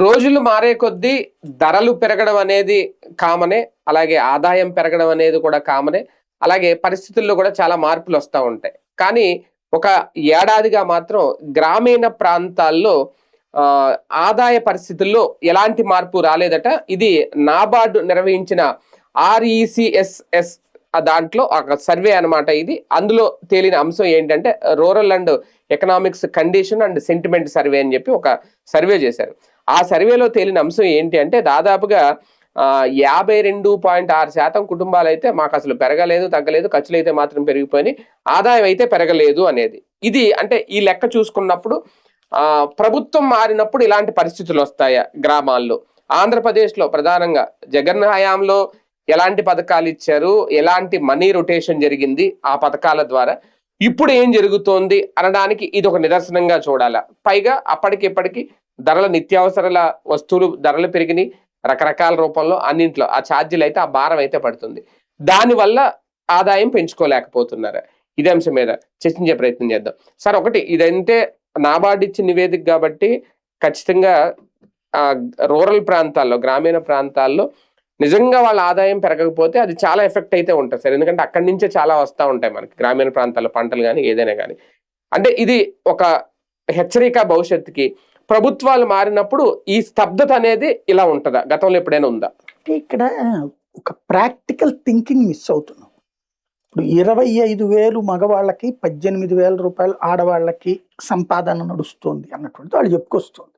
రోజులు మారే కొద్దీ ధరలు పెరగడం అనేది కామనే. అలాగే ఆదాయం పెరగడం అనేది కూడా కామనే. అలాగే పరిస్థితుల్లో కూడా చాలా మార్పులు వస్తూ ఉంటాయి. కానీ ఒక ఏడాదిగా మాత్రం గ్రామీణ ప్రాంతాల్లో ఆదాయ పరిస్థితుల్లో ఎలాంటి మార్పు రాలేదట. ఇది నాబార్డు నిర్వహించిన RECSS దాంట్లో ఒక సర్వే అనమాట ఇది. అందులో తేలిన అంశం ఏంటంటే rural and economics condition and sentiment survey అని చెప్పి ఒక సర్వే చేశారు. ఆ సర్వేలో తేలిన అంశం ఏంటి అంటే దాదాపుగా 52.6% కుటుంబాలు అయితే మాకు అసలు పెరగలేదు, తగ్గలేదు, ఖర్చులు అయితే మాత్రం పెరిగిపోయినాయి, ఆదాయం అయితే పెరగలేదు అనేది. ఇది అంటే ఈ లెక్క చూసుకున్నప్పుడు ప్రభుత్వం మారినప్పుడు ఇలాంటి పరిస్థితులు వస్తాయా గ్రామాల్లో? ఆంధ్రప్రదేశ్లో ప్రధానంగా జగన్ హయాంలో ఎలాంటి పథకాలు ఇచ్చారు, ఎలాంటి మనీ రొటేషన్ జరిగింది ఆ పథకాల ద్వారా, ఇప్పుడు ఏం జరుగుతోంది అనడానికి ఇది ఒక నిదర్శనంగా చూడాలా. పైగా అప్పటికిప్పటికి ధరల నిత్యావసరాల వస్తువులు ధరలు పెరిగినాయి రకరకాల రూపంలో, అన్నింట్లో ఆ ఛార్జీలు అయితే ఆ భారం అయితే పడుతుంది. దానివల్ల ఆదాయం పెంచుకోలేకపోతున్నారు. ఇదే అంశం మీద చర్చించే ప్రయత్నం చేద్దాం. సార్, ఒకటి ఇదంటే నాబార్డు ఇచ్చిన నివేదిక కాబట్టి ఖచ్చితంగా రూరల్ ప్రాంతాల్లో, గ్రామీణ ప్రాంతాల్లో నిజంగా వాళ్ళ ఆదాయం పెరగకపోతే అది చాలా ఎఫెక్ట్ అయితే ఉంటుంది సార్. ఎందుకంటే అక్కడి నుంచే చాలా వస్తూ ఉంటాయి మనకి గ్రామీణ ప్రాంతాల్లో పంటలు కానీ ఏదైనా కానీ. అంటే ఇది ఒక హెచ్చరిక భవిష్యత్తుకి. ప్రభుత్వాలు మారినప్పుడు ఈ స్తబ్దత అనేది ఇలా ఉంటుందా? గతంలో ఎప్పుడైనా ఉందా? ఇక్కడ ఒక ప్రాక్టికల్ థింకింగ్ మిస్ అవుతున్నాం. ఇప్పుడు 25,000 మగవాళ్ళకి 18,000 రూపాయలు ఆడవాళ్ళకి సంపాదన నడుస్తుంది అన్నటువంటి వాళ్ళు చెప్పుకొస్తుంది.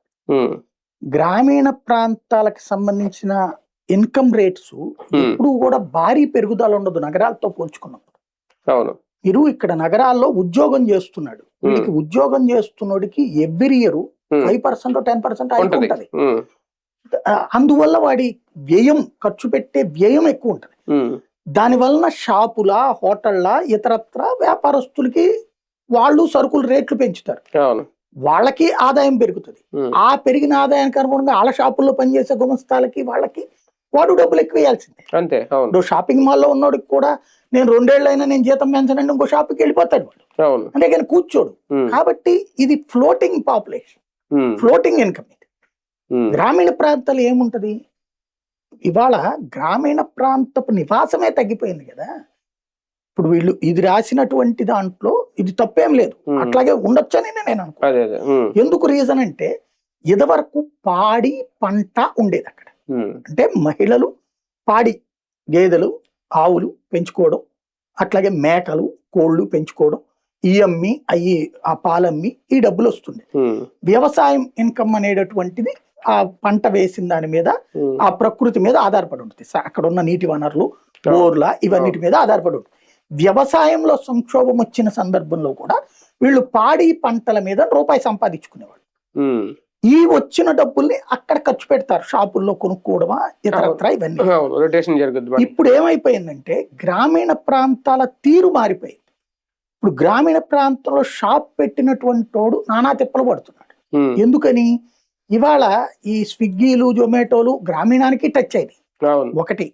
గ్రామీణ ప్రాంతాలకు సంబంధించిన ఇన్కమ్ రేట్స్ ఎప్పుడు కూడా భారీ పెరుగుదల ఉండదు నగరాలతో పోల్చుకున్నప్పుడు. అవును, మీరు ఇక్కడ నగరాల్లో ఉద్యోగం చేస్తున్నాడు, వీడికి ఉద్యోగం చేస్తున్నోడికి ఎవ్రీ ఇయర్ 5% 10% ఉంటుంది. అందువల్ల వాడి వ్యయం, ఖర్చు పెట్టే వ్యయం ఎక్కువ ఉంటుంది. దాని వలన షాపుల, హోటళ్ళ, ఇతరత్ర వ్యాపారస్తులకి వాళ్ళు సరుకులు రేట్లు పెంచుతారు, వాళ్ళకి ఆదాయం పెరుగుతుంది. ఆ పెరిగిన ఆదాయానికి అనుగుణంగా వాళ్ళ షాపుల్లో పనిచేసే గుమస్తాలకి వాళ్ళకి వాడు డబ్బులు ఎక్కువ వేయాల్సిందే. అంతే. షాపింగ్ మాల్లో ఉన్నోడికి కూడా నేను 2 ఏళ్ళైనా నేను జీతం పెంచనండి ఇంకో షాప్కి వెళ్ళిపోతాడు వాడు, అంటే కానీ కూర్చోడు. కాబట్టి ఇది ఫ్లోటింగ్ పాపులేషన్, ఫ్లోటింగ్ ఇన్కమ్. ఇది గ్రామీణ ప్రాంతాలు ఏముంటది, ఇవాళ గ్రామీణ ప్రాంతపు నివాసమే తగ్గిపోయింది కదా. ఇప్పుడు వీళ్ళు ఇది రాసినటువంటి దాంట్లో ఇది తప్పేం లేదు, అట్లాగే ఉండొచ్చని నేను అనుకుంటున్నాను. ఎందుకు రీజన్ అంటే ఇదివరకు పాడి పంట ఉండేది అక్కడ. అంటే మహిళలు పాడి, గేదెలు, ఆవులు పెంచుకోవడం, అట్లాగే మేకలు, కోళ్ళు పెంచుకోవడం, ఈ అమ్మి అయ్యి ఆ పాలమ్మి ఈ డబ్బులు వస్తుంది. వ్యవసాయం ఇన్కమ్ అనేటటువంటిది ఆ పంట వేసిన దాని మీద, ఆ ప్రకృతి మీద ఆధారపడి ఉంటుంది. అక్కడ ఉన్న నీటి వనరులు, బోర్ల, ఇవన్నిటి మీద ఆధారపడి ఉంటుంది. వ్యవసాయంలో సంక్షోభం వచ్చిన సందర్భంలో కూడా వీళ్ళు పాడి పంటల మీద రూపాయి సంపాదించుకునేవాళ్ళు. ఈ వచ్చిన డబ్బుల్ని అక్కడ ఖర్చు పెడతారు, షాపుల్లో కొనుక్కోవడమా ఇతరత్ర ఇవన్నీ. ఇప్పుడు ఏమైపోయిందంటే గ్రామీణ ప్రాంతాల తీరు మారిపోయింది. ఇప్పుడు గ్రామీణ ప్రాంతంలో షాప్ పెట్టినటువంటి వాడు నానా తిప్పలు పడుతున్నాడు. ఎందుకని? ఇవాళ ఈ స్విగ్గీలు, జొమాటోలు గ్రామీణానికి టచ్ అయింది ఒకటి.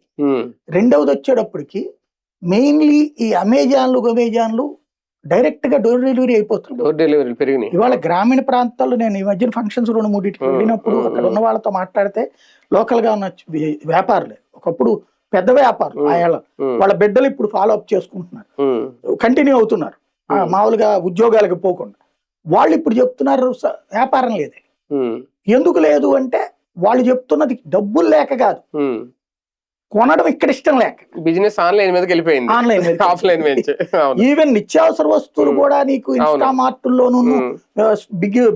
రెండవది వచ్చేటప్పటికి మెయిన్లీ ఈ అమెజాన్లు డైరెక్ట్ గా డోర్ డెలివరీ అయిపోతుంది. ఇవాళ గ్రామీణ ప్రాంతాల్లో నేను ఈ మధ్యన ఫంక్షన్స్ 2-3 వెళ్ళినప్పుడు అక్కడ ఉన్న వాళ్ళతో మాట్లాడితే లోకల్ గా ఉన్న వ్యాపారులే, ఒకప్పుడు పెద్ద వ్యాపారులు, వాళ్ళ బిడ్డలు ఇప్పుడు ఫాలో అప్ చేసుకుంటున్నారు, కంటిన్యూ అవుతున్నారు మామూలుగా ఉద్యోగాలకు పోకుండా. వాళ్ళు ఇప్పుడు చెప్తున్నారు వ్యాపారం లేదే. ఎందుకు లేదు అంటే వాళ్ళు చెప్తున్నది డబ్బులు లేక కాదు, కొనడం ఇక్కడ ఇష్టం లేక. బిజినెస్ ఆన్లైన్ మీదకి వెళ్ళిపోయింది, ఆన్లైన్ ఆఫ్లైన్. ఈవెన్ నిత్యావసర వస్తువులు కూడా నీకు ఇన్స్టామార్ట్ లోను,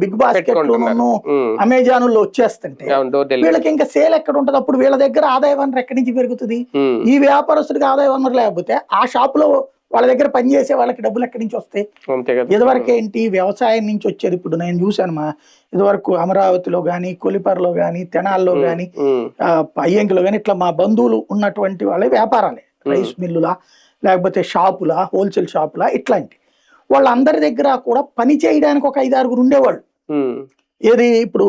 బిగ్ బాస్కెట్ లోను, అమెజాన్ లో వచ్చేస్తుంటే వీళ్ళకి ఇంకా సేల్ ఎక్కడ ఉంటది? అప్పుడు వీళ్ళ దగ్గర ఆదాయ వనరు ఎక్కడి నుంచి పెరుగుతుంది? ఈ వ్యాపారస్తుడికి ఆదాయ వనరు లేకపోతే ఆ షాప్ లో వాళ్ళ దగ్గర పనిచేసే వాళ్ళకి డబ్బులు ఎక్కడి నుంచి వస్తాయి? ఇదివరకు ఏంటి, వ్యవసాయం నుంచి వచ్చేది. ఇప్పుడు నేను చూశాను ఇదివరకు అమరావతిలో గాని, కొలిపరలో గాని, తెనాల్లో గాని, అయ్యంకిలో గాని, ఇట్లా మా బంధువులు ఉన్నటువంటి వాళ్ళ వ్యాపారాలే, రైస్ మిల్లులా లేకపోతే షాపులా, హోల్సేల్ షాపులా, ఇట్లాంటి వాళ్ళందరి దగ్గర కూడా పని చేయడానికి ఒక 5-6 ఉండేవాళ్ళు. ఏది ఇప్పుడు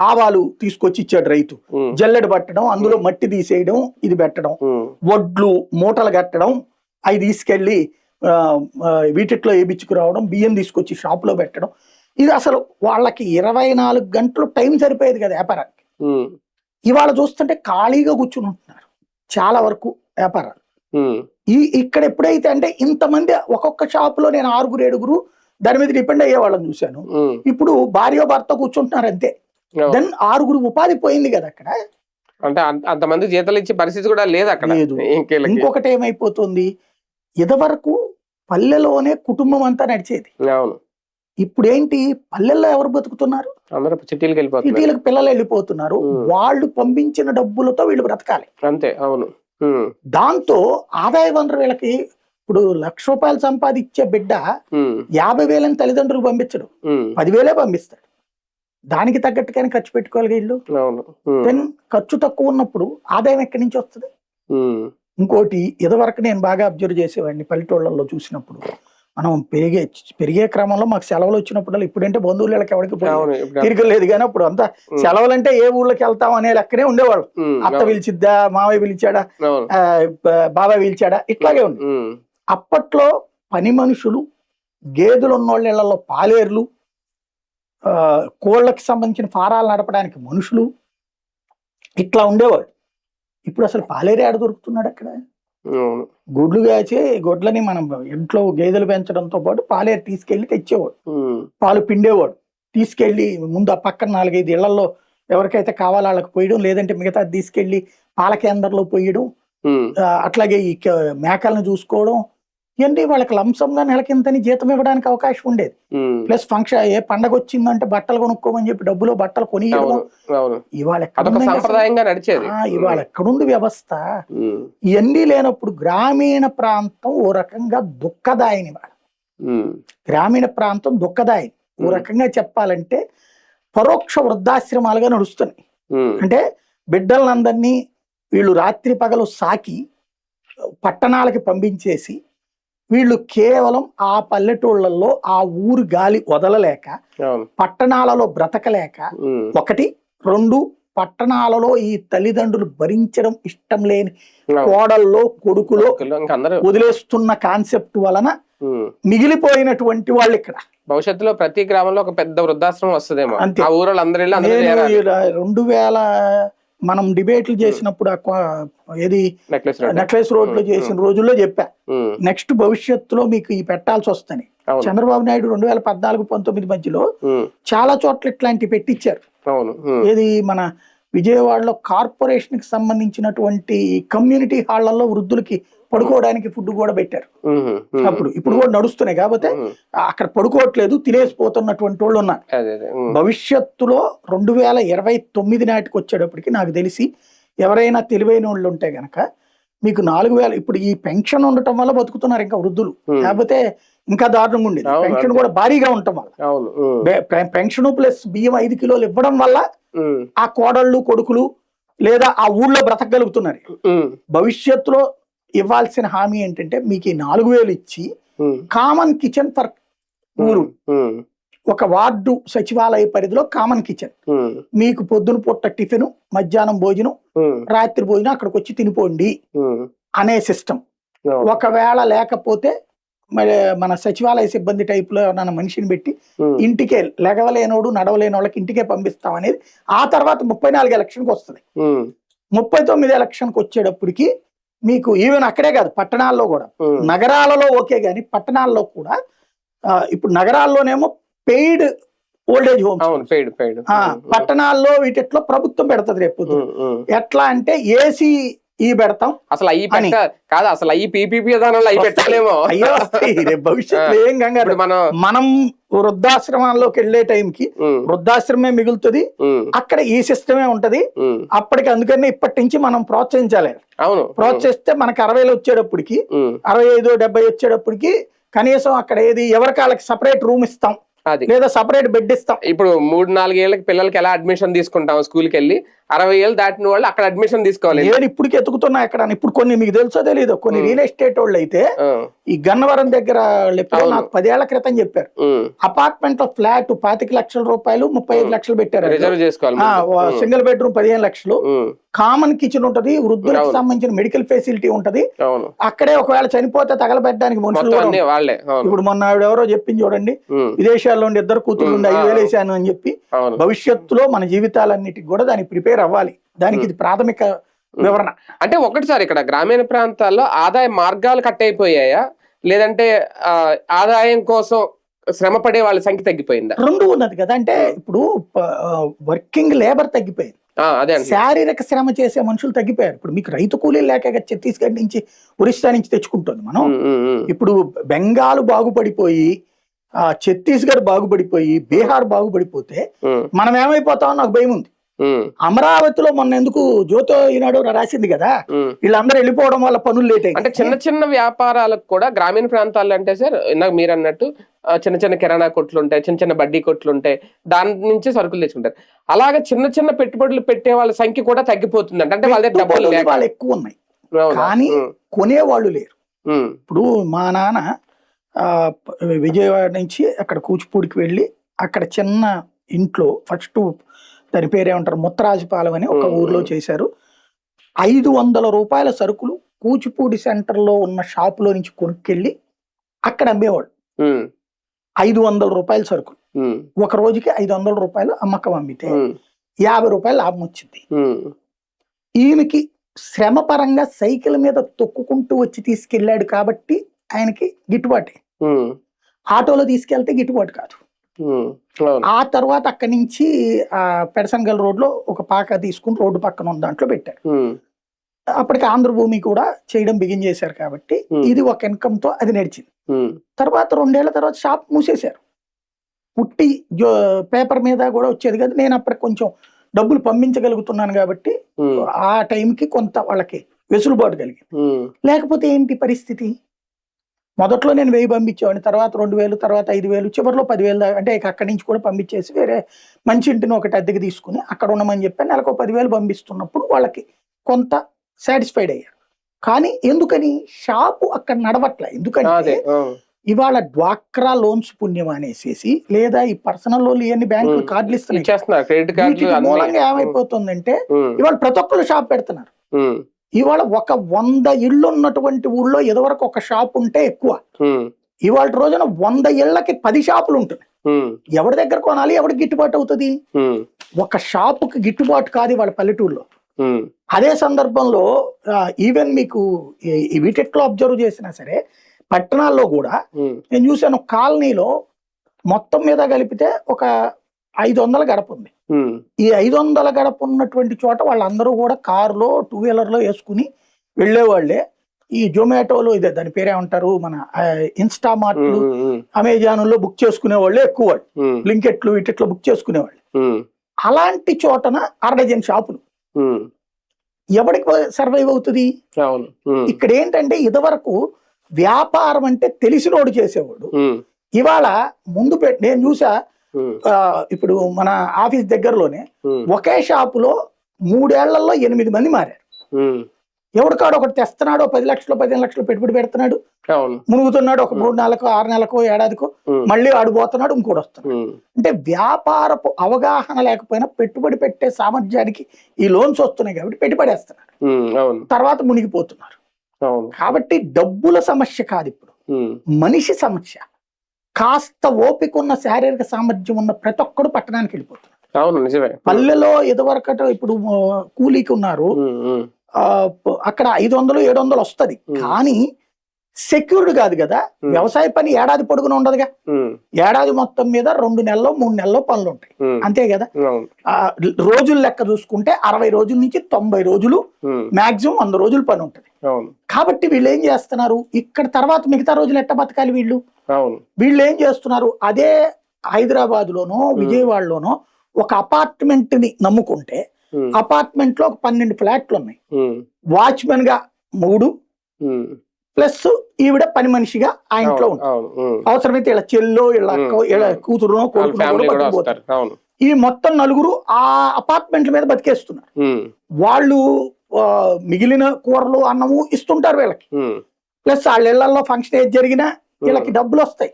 ఆవాలు తీసుకొచ్చి ఇచ్చాడు రైతు, జల్లెడ పట్టడం, అందులో మట్టి తీసేయడం, ఇది పెట్టడం, వడ్లు మూటలు కట్టడం, అవి తీసుకెళ్లి వీటిట్లో వేయించుకు రావడం, బియ్యం తీసుకొచ్చి షాపులో పెట్టడం, ఇది అసలు వాళ్ళకి 24 గంటలు టైం సరిపోయేది కదా వ్యాపారానికి. ఇవాళ చూస్తుంటే ఖాళీగా కూర్చుని ఉంటున్నారు చాలా వరకు వ్యాపారాలు. ఇక్కడ ఎప్పుడైతే అంటే ఇంతమంది ఒక్కొక్క షాప్ లో నేను 6-7 దాని మీద డిపెండ్ అయ్యే వాళ్ళని చూశాను. ఇప్పుడు భార్య భర్త కూర్చుంటున్నారు అంతే. దెన్ 6 ఉపాధి పోయింది కదా అక్కడ. అంటే అంతమంది జీతాలు ఇచ్చే పరిస్థితి కూడా లేదు అక్కడ. లేదు. ఇంకొకటి ఏమైపోతుంది, ఇదివరకు పల్లెలోనే కుటుంబం అంతా నడిచేది. అవును. ఇప్పుడు ఏంటి, పల్లెల్లో ఎవరు బతుకుతున్నారు, అందరూ సిటీలకు పిల్లలు వెళ్ళిపోతున్నారు. వాళ్ళు పంపించిన డబ్బులతో వీళ్ళు బ్రతకాలి అంతే. అవును. దాంతో ఆదాయ వనరు వీళ్ళకి. ఇప్పుడు ₹1,00,000 సంపాదించే బిడ్డ 50,000 తల్లిదండ్రులు పంపించడు, 10,000 పంపిస్తాడు. దానికి తగ్గట్టుగానే ఖర్చు పెట్టుకోవాలి వీళ్ళు. దెన్ ఖర్చు తక్కువ ఉన్నప్పుడు ఆదాయం ఎక్కడి నుంచి వస్తుంది? ఇంకోటి, ఇదివరకు నేను బాగా అబ్జర్వ్ చేసేవాడిని పల్లెటూళ్ళలో చూసినప్పుడు, మనం పెరిగే క్రమంలో మాకు సెలవులు వచ్చినప్పుడు, ఇప్పుడంటే బంధువులు వీళ్ళకి ఎవరికి తిరగలేదు కానీ అప్పుడు అంతా సెలవులు అంటే ఏ ఊళ్ళకి వెళ్తాం అనే లెక్కనే ఉండేవాళ్ళు. అత్త పిలిచిద్దా, మావయ్య పిలిచాడా, బాబాయ్ పిలిచాడా, ఇట్లాగే ఉంది. అప్పట్లో పని మనుషులు, గేదెలు ఉన్నోళ్ళ ఇళ్లలో పాలేర్లు, కోళ్ళకి సంబంధించిన ఫారాలు నడపడానికి మనుషులు, ఇట్లా ఉండేవాళ్ళు. ఇప్పుడు అసలు పాలేరే ఆడ దొరుకుతున్నాడు అక్కడ. గుడ్లు కాచే గొడ్లని మనం ఇంట్లో గేదెలు పెంచడంతో పాటు పాలేరు తీసుకెళ్లి తెచ్చేవాడు, పాలు పిండేవాడు, తీసుకెళ్లి ముందు ఆ పక్కన 4-5 ఇళ్లలో ఎవరికైతే కావాలో వాళ్ళకి పోయడం, లేదంటే మిగతా తీసుకెళ్లి పాల కేంద్రంలో పోయడం, అట్లాగే ఈ మేకలను చూసుకోవడం, ఇవన్నీ వాళ్ళకి లంసంగా నెలకింతని జీతం ఇవ్వడానికి అవకాశం ఉండేది. ప్లస్ ఫంక్షన్ ఏ పండగ వచ్చిందంటే బట్టలు కొనుక్కోమని చెప్పి డబ్బులో బట్టలు కొనియడం. ఇవాళ ఇవాళ ఎక్కడుంది వ్యవస్థ? ఇవన్నీ లేనప్పుడు గ్రామీణ ప్రాంతం ఓ రకంగా దుఃఖదాయిని. గ్రామీణ ప్రాంతం దుఃఖదాయిని ఓ రకంగా చెప్పాలంటే పరోక్ష వృద్ధాశ్రమాలుగా నడుస్తున్నాయి. అంటే బిడ్డలందరినీ వీళ్ళు రాత్రి పగలు సాకి పట్టణాలకి పంపించేసి, వీళ్ళు కేవలం ఆ పల్లెటూళ్లలో ఆ ఊరు గాలి వదలలేక, పట్టణాలలో బ్రతకలేక, 1, 2 పట్టణాలలో ఈ తల్లిదండ్రులు భరించడం ఇష్టం లేని కోడల్లో కొడుకులో వదిలేస్తున్న కాన్సెప్ట్ వలన మిగిలిపోయినటువంటి వాళ్ళు ఇక్కడ. భవిష్యత్తులో ప్రతి గ్రామంలో ఒక పెద్ద వృద్ధాశ్రమం వస్తుందేమో. 2000 మనం డిబేట్లు చేసినప్పుడు ఏది నెక్లెస్ రోడ్ లో చేసిన రోజుల్లో చెప్పా, నెక్స్ట్ భవిష్యత్తులో మీకు ఈ పెట్టాల్సి వస్తాయి. చంద్రబాబు నాయుడు 2014-19 మధ్యలో చాలా చోట్ల ఇట్లాంటివి పెట్టించారు. ఏది మన విజయవాడలో కార్పొరేషన్ కి సంబంధించినటువంటి కమ్యూనిటీ హాళ్లలో వృద్ధులకి పడుకోవడానికి ఫుడ్ కూడా పెట్టారు అప్పుడు. ఇప్పుడు కూడా నడుస్తున్నాయి, కాకపోతే అక్కడ పడుకోవట్లేదు, తినేసిపోతున్నటువంటి వాళ్ళు ఉన్నారు. భవిష్యత్తులో 2029 నాటికి వచ్చేటప్పటికి నాకు తెలిసి ఎవరైనా తెలివైన వాళ్ళు ఉంటే గనక మీకు 4,000 ఇప్పుడు ఈ పెన్షన్ ఉండటం వల్ల బతుకుతున్నారు ఇంకా వృద్ధులు, లేకపోతే ఇంకా దారుణంగా ఉండేది. పెన్షన్ కూడా భారీగా ఉండటం వల్ల, పెన్షన్ ప్లస్ బియ్యం 5 కిలోలు ఇవ్వడం వల్ల ఆ కోడళ్ళు కొడుకులు లేదా ఆ ఊళ్ళో బ్రతకగలుగుతున్నారు. భవిష్యత్తులో ఇవ్వాల్సిన హామీ ఏంటంటే మీకు ఈ 4,000 ఇచ్చి కామన్ కిచెన్ ఫర్ ఊరు, ఒక వార్డు సచివాలయ పరిధిలో కామన్ కిచెన్, మీకు పొద్దున పూట టిఫిన్, మధ్యాహ్నం భోజనం, రాత్రి భోజనం అక్కడికి వచ్చి తినిపోండి అనే సిస్టమ్. ఒకవేళ లేకపోతే మరి మన సచివాలయ సిబ్బంది టైప్ లో ఎవరైనా మనిషిని పెట్టి ఇంటికే లెగవలేనోడు నడవలేని వాళ్ళకి ఇంటికే పంపిస్తాం అనేది. ఆ తర్వాత 34 ఎలక్షన్కి వస్తుంది. 39 ఎలక్షన్కి వచ్చేటప్పటికి మీకు ఈవెన్ అక్కడే కాదు పట్టణాల్లో కూడా, నగరాలలో ఓకే గాని పట్టణాల్లో కూడా, ఇప్పుడు నగరాల్లోనేమో పెయిడ్ ఓల్డేజ్ హోమ్స్, పట్టణాల్లో వీటిలో ప్రభుత్వం పెడుతుంది రేపు. ఎట్లా అంటే ఏసీ పెడతాం, అసలు కాదు, అసలు పీపీపీ విధానంలో పెట్టలేమో. భవిష్యత్తులో ఏం కంగారు, మనం వృద్ధాశ్రమాల్లోకి వెళ్లే టైంకి వృద్ధాశ్రమే మిగులుతుంది, అక్కడ ఈ సిస్టమే ఉంటది. అప్పటికి అందుకని ఇప్పటి నుంచి మనం ప్రోత్సహించాలి. ప్రోత్సహిస్తే మనకి 60 వచ్చేటప్పటికి, 65, 70 వచ్చేటప్పటికి కనీసం అక్కడ ఏది ఎవరికి వాళ్ళకి సపరేట్ రూమ్ ఇస్తాం, లేదా సపరేట్ బెడ్ ఇస్తాం. ఇప్పుడు 3-4 ఏళ్ళకి పిల్లలకి ఎలా అడ్మిషన్ తీసుకుంటాం స్కూల్కి వెళ్ళి, 60 ఏళ్ళు దాటిన వాళ్ళు అక్కడ అడ్మిషన్ తీసుకోవాలి. నేను ఇప్పటికి ఎత్తుకుతున్నా ఎక్కడ, ఇప్పుడు కొన్ని మీకు తెలుసో తెలీదు, కొన్ని రియల్ ఎస్టేట్ వాళ్ళు అయితే ఈ గన్నవరం దగ్గర ఎప్పుడో నాకు 10 ఏళ్ల క్రితం చెప్పారు, అపార్ట్మెంట్ లో ఫ్లాట్ 25 లక్షల రూపాయలు 35 లక్షలు పెట్టారు, రిజర్వ్ చేసుకోవాలి. సింగిల్ బెడ్రూమ్ 15 లక్షలు, కామన్ కిచెన్ ఉంటది, వృద్ధులకు సంబంధించిన మెడికల్ ఫెసిలిటీ ఉంటది, అక్కడే ఒకవేళ చనిపోతే తగలబెట్టడానికి మనుషులు వాళ్ళే. ఇప్పుడు మొన్న ఆవిడ ఎవరో చెప్పింది చూడండి, విదేశాల్లో ఉండి 2 కూతురు 5,000 వేసాను అని చెప్పి. భవిష్యత్తులో మన జీవితాలన్నిటికి కూడా దానికి ప్రిపేర్ అవ్వాలి, దానికి ఇది ప్రాథమిక వివరణ. అంటే ఒకటిసారి ఇక్కడ గ్రామీణ ప్రాంతాల్లో ఆదాయ మార్గాలు కట్ అయిపోయాయా, లేదంటే ఆదాయం కోసం శ్రమ పడే వాళ్ళ సంఖ్య తగ్గిపోయిందా? రెండు ఉన్నది కదా, అంటే ఇప్పుడు వర్కింగ్ లేబర్ తగ్గిపోయింది, అదే శారీరక శ్రమ చేసే మనుషులు తగ్గిపోయారు. ఇప్పుడు మీకు రైతు కూలీలు లేక ఛత్తీస్గఢ్ నుంచి ఒరిస్సా నుంచి తెచ్చుకుంటుంది మనం. ఇప్పుడు బెంగాల్ బాగుపడిపోయి, ఛత్తీస్గఢ్ బాగుపడిపోయి, బీహార్ బాగుపడిపోతే మనం ఏమైపోతామో నాకు భయం ఉంది. అమరావతిలో మొన్న ఎందుకు జ్యోతో ఈనాడు రాసింది కదా, వీళ్ళందరూ వెళ్ళిపోవడం వల్ల పనులు లేట్ అయ్యి. అంటే చిన్న చిన్న వ్యాపారాలకు కూడా గ్రామీణ ప్రాంతాల్లో అంటే సార్ ఇందాక మీరు అన్నట్టు చిన్న చిన్న కిరాణా కొట్లు ఉంటాయి, చిన్న చిన్న బడ్డీ కొట్లు ఉంటాయి, దాని నుంచి సరుకులు తెచ్చుకుంటారు. అలాగే చిన్న చిన్న పెట్టుబడులు పెట్టే వాళ్ళ సంఖ్య కూడా తగ్గిపోతుంది. అంటే వాళ్ళ దగ్గర డబ్బులు వాళ్ళు ఎక్కువ ఉన్నాయి కానీ కొనేవాళ్ళు లేరు. ఇప్పుడు మా నాన్న విజయవాడ నుంచి అక్కడ కూచిపూడికి వెళ్ళి అక్కడ చిన్న ఇంట్లో ఫస్ట్ దాని పేరేమంటారు ముత్తరాజుపాలెం అని ఒక ఊర్లో చేశారు. 500 రూపాయల సరుకులు కూచిపూడి సెంటర్ లో ఉన్న షాపులో నుంచి కొనుక్కెళ్ళి అక్కడ అమ్మేవాడు. 500 రూపాయల సరుకులు ఒక రోజుకి 500 రూపాయలు అమ్మకం అమ్మితే 50 రూపాయలు లాభం వచ్చింది. ఈయనకి శ్రమ పరంగా సైకిల్ మీద తొక్కుకుంటూ వచ్చి తీసుకెళ్ళాడు కాబట్టి ఆయనకి గిట్టుబాటే. ఆటోలో తీసుకెళ్తే గిట్టుబాటు కాదు. ఆ తర్వాత అక్కడి నుంచి పెడసన్గల్ రోడ్ లో ఒక పాక తీసుకుని రోడ్డు పక్కన ఉన్న దాంట్లో పెట్టారు. అప్పటికి ఆంధ్రభూమి కూడా చేయడం బిగిన్ చేశారు కాబట్టి ఇది ఒక ఇన్కమ్ తో అది నడిచింది. తర్వాత 2 ఏళ్ల తర్వాత షాప్ మూసేశారు. పుట్టి పేపర్ మీద కూడా వచ్చేది కదా, నేను అప్పటికి కొంచెం డబ్బులు పంపించగలుగుతున్నాను కాబట్టి ఆ టైంకి కొంత వాళ్ళకి వెసులుబాటు కలిగింది. లేకపోతే ఏంటి పరిస్థితి, మొదట్లో నేను 1000 పంపించేవాడిని, తర్వాత 2000, తర్వాత 5000, చివరిలో 10,000 దాకా. అంటే అక్కడి నుంచి కూడా పంపించేసి వేరే మంచి ఇంటిని ఒకటి అద్దెకి తీసుకుని అక్కడ ఉండమని చెప్పి నెలకు 10,000 పంపిస్తున్నప్పుడు వాళ్ళకి కొంత సాటిస్ఫైడ్ అయ్యారు. కానీ ఎందుకని షాపు అక్కడ నడవట్లే, ఎందుకంటే ఇవాళ డ్వాక్రా లోన్స్ పుణ్యం అనేసేసి లేదా ఈ పర్సనల్ లోన్లు ఇవన్నీ బ్యాంకులు కార్డులు ఇస్తున్నాయి. మూలంగా ఏమైపోతుందంటే ఇవాళ ప్రతి ఒక్కరు షాప్ పెడుతున్నారు. ఇవాళ ఒక 100 ఇళ్ళు ఉన్నటువంటి ఊళ్ళో ఇదివరకు ఒక షాప్ ఉంటే ఎక్కువ, ఇవాళ రోజున 100 ఇళ్లకి 10 షాపులు ఉంటున్నాయి. ఎవరి దగ్గర కొనాలి, ఎవరికి గిట్టుబాటు అవుతుంది? ఒక షాపుకి గిట్టుబాటు కాదు ఇవాళ పల్లెటూరులో. అదే సందర్భంలో ఈవెన్ మీకు వీటిలో అబ్జర్వ్ చేసినా సరే పట్టణాల్లో కూడా నేను చూసాను, కాలనీలో మొత్తం మీద కలిపితే ఒక 500 గడప ఉంది. ఈ 500 గడప ఉన్నటువంటి చోట వాళ్ళందరూ కూడా కారులో 2 వీలర్లో వేసుకుని వెళ్ళేవాళ్లే. ఈ జొమాటోలో ఇదే దాని పేరేమంటారు, మన ఇన్స్టామార్ట్లు, అమెజాన్లో బుక్ చేసుకునే వాళ్ళే ఎక్కువ, వాళ్ళు బ్లింకెట్లు వీటిట్లో బుక్ చేసుకునేవాళ్ళు. అలాంటి చోటన 1/2 షాపులు ఎవరికి సర్వైవ్ అవుతుంది? ఇక్కడ ఏంటంటే ఇదివరకు వ్యాపారం అంటే తెలిసినోడు చేసేవాడు, ఇవాళ ముందు నేను చూసా ఇప్పుడు మన ఆఫీస్ దగ్గరలోనే ఒకే షాపులో 3 ఏళ్లలో 8 మంది మారారు. ఎవరికాడు ఒకటి తెస్తున్నాడు, 10 లక్షలు 15 లక్షలు పెట్టుబడి పెడుతున్నాడు, మునుగుతున్నాడు, ఒక 3 నెలలకు 6 నెలలకు ఏడాదికో మళ్ళీ ఆడిపోతున్నాడు, ఇంకోటి వస్తున్నాడు. అంటే వ్యాపారపు అవగాహన లేకపోయినా పెట్టుబడి పెట్టే సామర్థ్యానికి ఈ లోన్స్ వస్తున్నాయి కాబట్టి పెట్టుబడేస్తున్నారు, తర్వాత మునిగిపోతున్నారు. కాబట్టి డబ్బుల సమస్య కాదు ఇప్పుడు, మనిషి సమస్య. కాస్త ఓపిక ఉన్న శారీరక సామర్థ్యం ఉన్న ప్రతి ఒక్కడు పట్టణానికి వెళ్ళిపోతున్నారు. పల్లెలో ఎదువరకట ఇప్పుడు కూలీకి ఉన్నారు, అక్కడ 500-700 వస్తుంది, కానీ సెక్యూర్డ్ కాదు కదా. వ్యవసాయ పని ఏడాది పొడుగున ఉండదుగా, ఏడాది మొత్తం మీద 2 నెలల్లో 3 నెలల్లో పనులు ఉంటాయి, అంతే కదా. రోజులు లెక్క చూసుకుంటే 60 రోజుల నుంచి 90 రోజులు, మాక్సిమం 100 రోజులు పని ఉంటుంది. కాబట్టి వీళ్ళు ఏం చేస్తున్నారు, ఇక్కడ తర్వాత మిగతా రోజులు ఎట్ట బతకాలి వీళ్ళు ఏం చేస్తున్నారు, అదే హైదరాబాద్ లోనో విజయవాడలోనో ఒక అపార్ట్మెంట్ ని నమ్ముకుంటే అపార్ట్మెంట్ లో ఒక 12 ఫ్లాట్లు ఉన్నాయి, వాచ్మెన్ గా 3 ప్లస్ ఈవిడ పని మనిషిగా ఆ ఇంట్లో ఉంటారు. అవసరమైతే ఇలా చెల్లో ఇలా అక్క ఇలా కూతురునో కొడుకునో కూడా పట్టుకుపోతారు. ఈ మొత్తం నలుగురు ఆ అపార్ట్మెంట్ల మీద బతికేస్తున్నారు. వాళ్ళు మిగిలిన కూరలు అన్నము ఇస్తుంటారు వీళ్ళకి, ప్లస్ వాళ్ళ ఇళ్లలో ఫంక్షన్ ఏది జరిగినా వీళ్ళకి డబ్బులు వస్తాయి.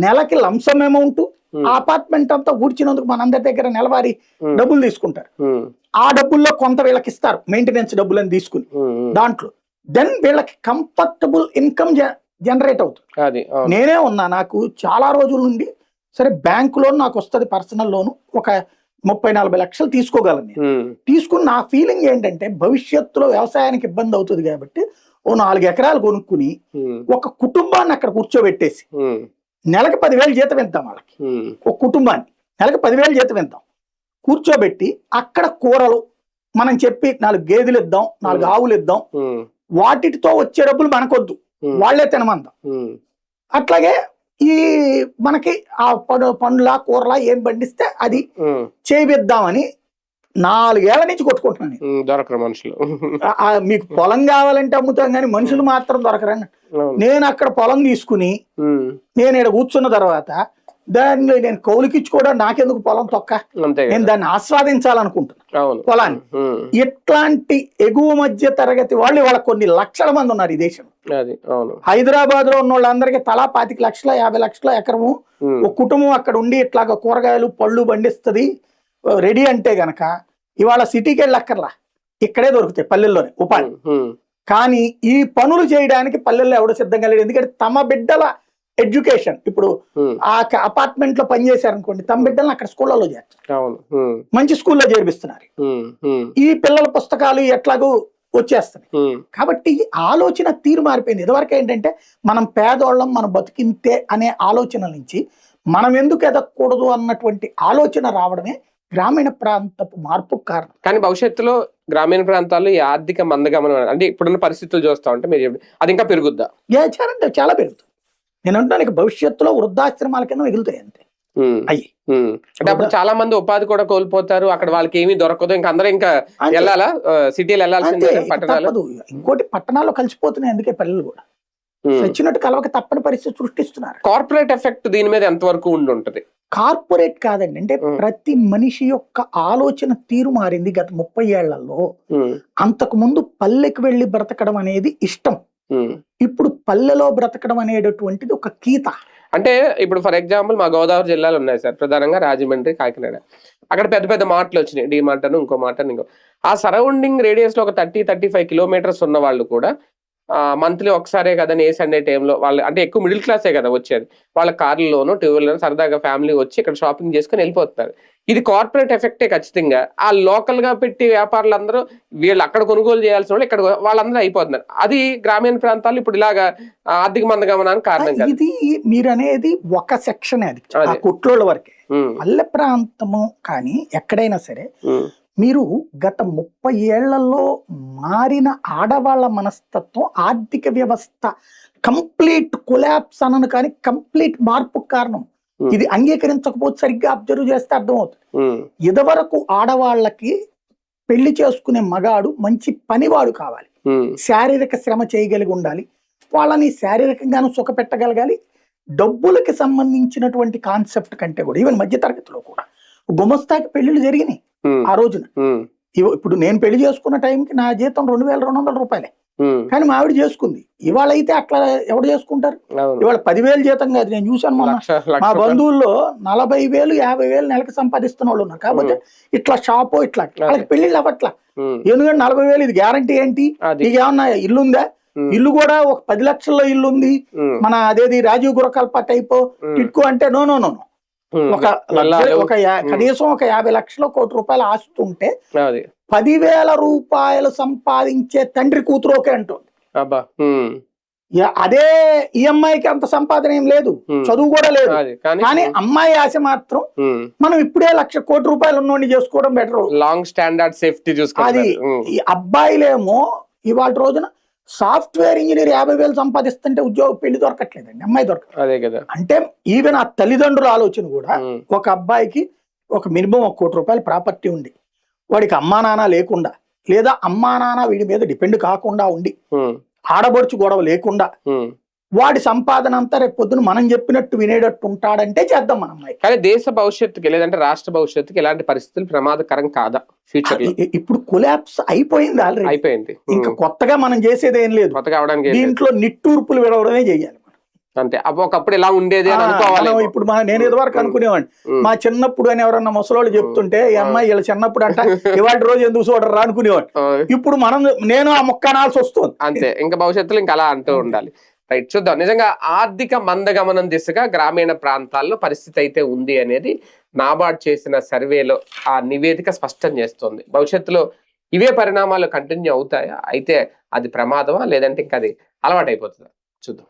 నెలకి లంసమ్ అమౌంట్ ఆ అపార్ట్మెంట్ అంతా ఊడ్చినందుకు మనందరి దగ్గర నెలవారీ డబ్బులు తీసుకుంటారు. ఆ డబ్బుల్లో కొంత వీళ్ళకి ఇస్తారు, మెయింటెనెన్స్ డబ్బులని తీసుకుని. దాంట్లో దెన్ వీళ్ళకి కంఫర్టబుల్ ఇన్కమ్ జనరేట్ అవుతుంది. నేనే ఉన్నా, నాకు చాలా రోజుల నుండి సరే బ్యాంక్ లోన్ నాకు వస్తుంది, పర్సనల్ లోను ఒక 30-40 లక్షలు తీసుకోగలను నేను. తీసుకుని నా ఫీలింగ్ ఏంటంటే భవిష్యత్తులో వ్యవసాయానికి ఇబ్బంది అవుతుంది కాబట్టి ఓ 4 ఎకరాలు కొనుక్కుని ఒక కుటుంబాన్ని అక్కడ కూర్చోబెట్టేసి నెలకు 10,000 జీతం ఇద్దాం వాళ్ళకి. ఒక కుటుంబాన్ని నెలకు 10,000 జీతం ఇద్దాం, కూర్చోబెట్టి అక్కడ కూరలు మనం చెప్పి 4 గేదెలు ఇద్దాం, 4 ఆవులు ఇద్దాం, వాటితో వచ్చే డబ్బులు మనకొద్దు, వాళ్లే తినమందాం. అట్లాగే ఈ మనకి ఆ పండ్ల కూరలా ఏం పండిస్తే అది చేయిద్దామని 4 ఏళ్ల నుంచి కొట్టుకుంటున్నాను. దొరకరు మనుషులు. మీకు పొలం కావాలంటే అమ్ముతాం కానీ మనుషులు మాత్రం దొరకరని. నేను అక్కడ పొలం తీసుకుని నేను ఇక్కడ కూర్చున్న తర్వాత దాన్ని నేను కౌలుకిచ్చుకోవడానికి నాకెందుకు పొలం తొక్క, నేను దాన్ని ఆస్వాదించాలనుకుంటున్నాను పొలాన్ని. ఇట్లాంటి ఎగువ మధ్య తరగతి వాళ్ళు వాళ్ళ కొన్ని లక్షల మంది ఉన్నారు ఈ దేశంలో. హైదరాబాద్ లో ఉన్న వాళ్ళందరికీ తలా 25 లక్షల 50 లక్షల ఎకరము ఒక కుటుంబం అక్కడ ఉండి ఇట్లాగా కూరగాయలు పళ్ళు పండిస్తుంది రెడీ అంటే గనక ఇవాళ సిటీకి వెళ్ళక్కర్లా, ఇక్కడే దొరుకుతాయి పల్లెల్లోనే ఉపాధి. కానీ ఈ పనులు చేయడానికి పల్లెల్లో ఎవడో సిద్ధంగా లేడు. ఎందుకంటే తమ బిడ్డల ఎడ్యుకేషన్, ఇప్పుడు ఆ అపార్ట్మెంట్ లో పనిచేశారనుకోండి, తమ బిడ్డలను అక్కడ స్కూళ్ళలో చేస్తారు, మంచి స్కూల్లో చేర్పిస్తున్నారు. ఈ పిల్లల పుస్తకాలు ఎట్లాగూ వచ్చేస్తున్నాయి. కాబట్టి ఆలోచన తీరు మారిపోయింది. ఇదివరకు ఏంటంటే మనం పేదోళ్ళం, మనం బతికింతే అనే ఆలోచన నుంచి మనం ఎందుకు ఎదగకూడదు అన్నటువంటి ఆలోచన రావడమే గ్రామీణ ప్రాంతపు మార్పుకు కారణం. కానీ భవిష్యత్తులో గ్రామీణ ప్రాంతాల్లో ఈ ఆర్థిక మందగమనం అంటే ఇప్పుడున్న పరిస్థితులు చూస్తా ఉంటే మీరు అది ఇంకా పెరుగుద్దా? చాలా పెరుగుతుంది. నేను అంటున్నాను భవిష్యత్తులో వృద్ధాశ్రమాల కింద మిగులుతాయి అంతే. అంటే అప్పుడు చాలా మంది ఉపాధి కూడా కోల్పోతారు, అక్కడ వాళ్ళకి ఏమీ దొరకదు, ఇంకా అందరూ ఇంకా వెళ్ళాలా సిటీలు వెళ్ళాల్సిందే పట్టణాలు. ఇంకోటి పట్టణాల్లో కలిసిపోతున్నాయి, అందుకే పిల్లలు కూడా వచ్చినట్టు కలవక తప్పని పరిస్థితి సృష్టిస్తున్నారు. కార్పొరేట్ ఎఫెక్ట్ దీని మీద ఎంతవరకు ఉండి ఉంటది? కార్పొరేట్ కాదండి, అంటే ప్రతి మనిషి యొక్క ఆలోచన తీరు మారింది గత 30 ఏళ్లలో. అంతకు ముందు పల్లెకి వెళ్లి బ్రతకడం అనేది ఇష్టం, ఇప్పుడు పల్లెలో బ్రతకడం అనేటటువంటిది ఒక గీత. అంటే ఇప్పుడు ఫర్ ఎగ్జాంపుల్ మా గోదావరి జిల్లాలో ఉన్నాయి సార్, ప్రధానంగా రాజమండ్రి, కాకినాడ. అక్కడ పెద్ద పెద్ద మార్ట్లు వచ్చినాయి, డి మార్ట్ అని ఇంకో మార్ట్ అని ఇంకో. ఆ సరౌండింగ్ రేడియస్ లో ఒక 30-35 కిలోమీటర్స్ ఉన్న వాళ్ళు కూడా మంత్లీ ఒకసారే కదా ఏ సండే టైంలో వాళ్ళు, అంటే ఎక్కువ మిడిల్ క్లాసే కదా వచ్చేది, వాళ్ళ కార్లలోనూ 2 వీలర్లోనూ సరదాగా ఫ్యామిలీ వచ్చి ఇక్కడ షాపింగ్ చేసుకుని వెళ్ళిపోతున్నారు. ఇది కార్పొరేట్ ఎఫెక్టే ఖచ్చితంగా. ఆ లోకల్ గా పెట్టి వ్యాపారులందరూ వీళ్ళు అక్కడ కొనుగోలు చేయాల్సిన వాళ్ళు ఇక్కడ వాళ్ళందరూ అయిపోతున్నారు. అది గ్రామీణ ప్రాంతాలు ఇప్పుడు ఇలాగా ఆర్థిక మందగమనానికి కారణం కాదు. ఇది మీరు అనేది ఒక సెక్షన్, అది కుట్లోళ్ళ వరకే. పల్లె ప్రాంతము కానీ ఎక్కడైనా సరే మీరు గత 30 ఏళ్లలో మారిన ఆడవాళ్ళ మనస్తత్వం, ఆర్థిక వ్యవస్థ కంప్లీట్ కొలాప్స్ అనను కానీ కంప్లీట్ మార్పు కారణం. ఇది అంగీకరించకపోతే సరిగ్గా అబ్జర్వ్ చేస్తే అర్థమవుతుంది. ఇదివరకు ఆడవాళ్ళకి పెళ్లి చేసుకునే మగాడు మంచి పనివాడు కావాలి, శారీరక శ్రమ చేయగలిగి ఉండాలి, వాళ్ళని శారీరకంగానూ సుఖపెట్టగలగాలి. డబ్బులకి సంబంధించినటువంటి కాన్సెప్ట్ కంటే కూడా ఈవెన్ మధ్య తరగతిలో కూడా గుమస్తాకి పెళ్లిళ్ళు జరిగినాయి ఆ రోజున. ఇప్పుడు నేను పెళ్లి చేసుకున్న టైంకి నా జీతం 2,200 రూపాయలే, కానీ మా ఆవిడ చేసుకుంది. ఇవాళ అయితే అట్లా ఎవరు చేసుకుంటారు? ఇవాళ 10,000 జీతం కాదు. నేను చూసాను మొన్న మా బంధువుల్లో 40,000 50,000 నెలకు సంపాదిస్తున్న వాళ్ళు ఉన్నారు. కాబట్టి ఇట్లా షాపు ఇట్లా వాళ్ళకి పెళ్లిళ్ళు అవ్వట్లా. ఎందుకంటే 40,000 ఇది గ్యారంటీ ఏంటి? నీకేమన్నా ఇల్లు ఉందా? ఇల్లు కూడా ఒక 10 లక్షల్లో ఇల్లు ఉంది, మన అదేది రాజీవ్ గురకల్ప టైప్ టిట్కో అంటే నో నో నో, ఒక కనీసం ఒక 50 లక్షల కోటి రూపాయలు ఆస్తుంటే 10,000 రూపాయలు సంపాదించే తండ్రి కూతురు ఓకే అంటుంది. అదే ఈఎంఐకి అంత సంపాదన ఏం లేదు, చదువు కూడా లేదు, కానీ అమ్మాయి ఆశ మాత్రం మనం ఇప్పుడే 1,00,000 కోటి రూపాయలు ఉన్నోడిని చేసుకోవడం బెటర్, లాంగ్ స్టాండర్డ్ సేఫ్టీ అది. ఈ అబ్బాయిలేమో ఇవాళ రోజున సాఫ్ట్వేర్ ఇంజనీర్ 50,000 సంపాదిస్తుంటే ఉద్యోగం పెళ్లి దొరకట్లేదండి, అమ్మాయి దొరకదు. అంటే ఈవెన్ ఆ తల్లిదండ్రుల ఆలోచన కూడా, ఒక అబ్బాయికి ఒక మినిమం 1 కోటి రూపాయల ప్రాపర్టీ ఉండి వాడికి అమ్మా నాన్న లేకుండా, లేదా అమ్మా నాన్న వీడి మీద డిపెండ్ కాకుండా ఉండి, ఆడబడుచు గొడవ లేకుండా వాడి సంపాదన అంతా రేపు పొద్దున మనం చెప్పినట్టు వినేటట్టు ఉంటాడంటే చేద్దాం మనం. కానీ దేశ భవిష్యత్తుకి లేదంటే రాష్ట్ర భవిష్యత్తుకి ఇలాంటి పరిస్థితులు ప్రమాదకరం కాదా ఫ్యూచర్ లో? ఇప్పుడు కొలాప్స్ అయిపోయింది ఆల్రెడీ, అయిపోయింది. ఇంకా కొత్తగా మనం చేసేది ఏం లేదు. కొత్తగా అవడానికి దీంట్లో నిట్టూర్పులు విడవడమే చేయాలి. అంతే, ఒకప్పుడు ఇలా ఉండేది అని అనుకోవాలి. ఇప్పుడు నేను ఇదివరకు అనుకునేవాడిని, మా చిన్నప్పుడు అని ఎవరన్నా ముసలోళ్ళు చెప్తుంటే ఈ అమ్మాయి వీళ్ళ చిన్నప్పుడు అంట ఇవాళ రోజు ఎందుకు చూడరా అనుకునేవాడు. ఇప్పుడు నేను ఆ మొక్క అనాల్సి వస్తుంది. అంతే, ఇంకా భవిష్యత్తులో ఇంకా అలా అంటూ ఉండాలి. రైట్, చూద్దాం. నిజంగా ఆర్థిక మందగమనం దిశగా గ్రామీణ ప్రాంతాల్లో పరిస్థితి అయితే ఉంది అనేది నాబార్డ్ చేసిన సర్వేలో ఆ నివేదిక స్పష్టం చేస్తోంది. భవిష్యత్తులో ఇవే పరిణామాలు కంటిన్యూ అవుతాయా, అయితే అది ప్రమాదమా, లేదంటే ఇంకా అది అలవాటు అయిపోతుందా చూద్దాం.